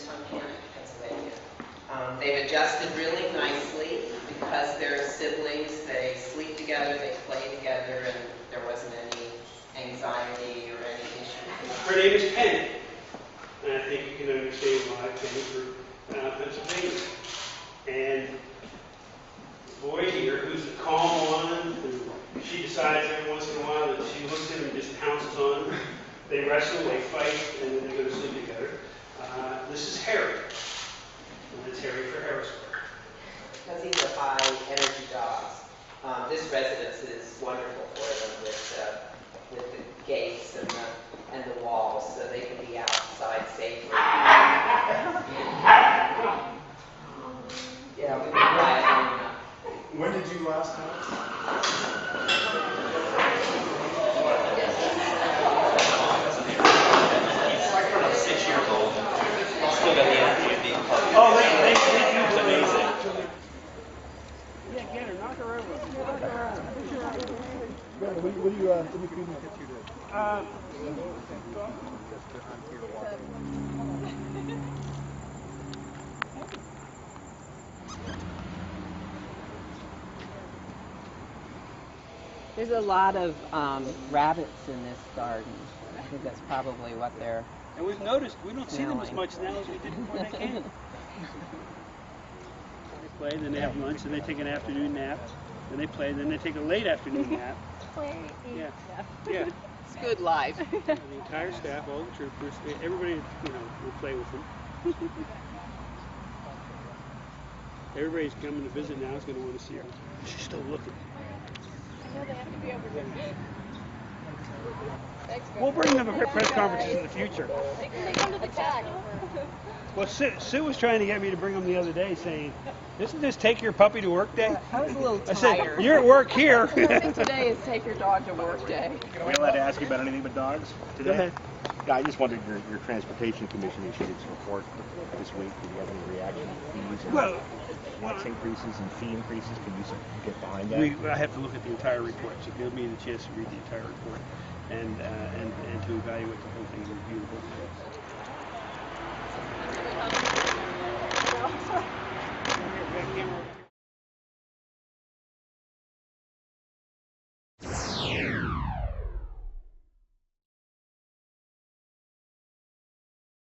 Pennsylvania. They've adjusted really nicely because they're siblings. They sleep together, they play together, and there wasn't any anxiety or any issue. Her name is Penny, and I think you can understand why Penny for Pennsylvania. And the boy here, who's the calm one, who she decides every once in a while that she looks at him and just pounces on him. They wrestle, they fight, and then they go to sleep together. This is Harry. And it's Harry for Harrisburg. Because these are high energy dogs, this residence is wonderful for them with the gates and the walls, so they can be outside safely. Yeah, we can quiet. When did you last come? He's like around 6 years old. Still got the energy of being a puppy. Oh, they It's amazing. Yeah, get her, knock her over. What do you feed them? There's a lot of rabbits in this garden. I think that's probably what they're... And we've noticed we don't see them as much now as we did before they came. They play, then they have lunch, then they take an afternoon nap, then they play, then they take a late afternoon nap. Play, eat, Yeah. yeah. It's good life. The entire staff, all the troopers, everybody, will play with them. Everybody's coming to visit now is going to want to see her. She's still looking. I know they have to be over here. Thanks, We'll bring them to press conferences in the future. They come to the back. Well, Sue was trying to get me to bring them the other day, saying, "Isn't this take your puppy to work day?" I was a little I tired. said, "You're at work here." Today is take your dog to work day. Are we allowed to ask you about anything but dogs today? Go ahead. Yeah, I just wondered, your Transportation Commission issued its report this week. Do you have any reaction to fees and Well, tax increases and fee increases? Can you get behind that? I have to look at the entire report, so give me the chance to read the entire report and to evaluate the whole thing and review the whole thing.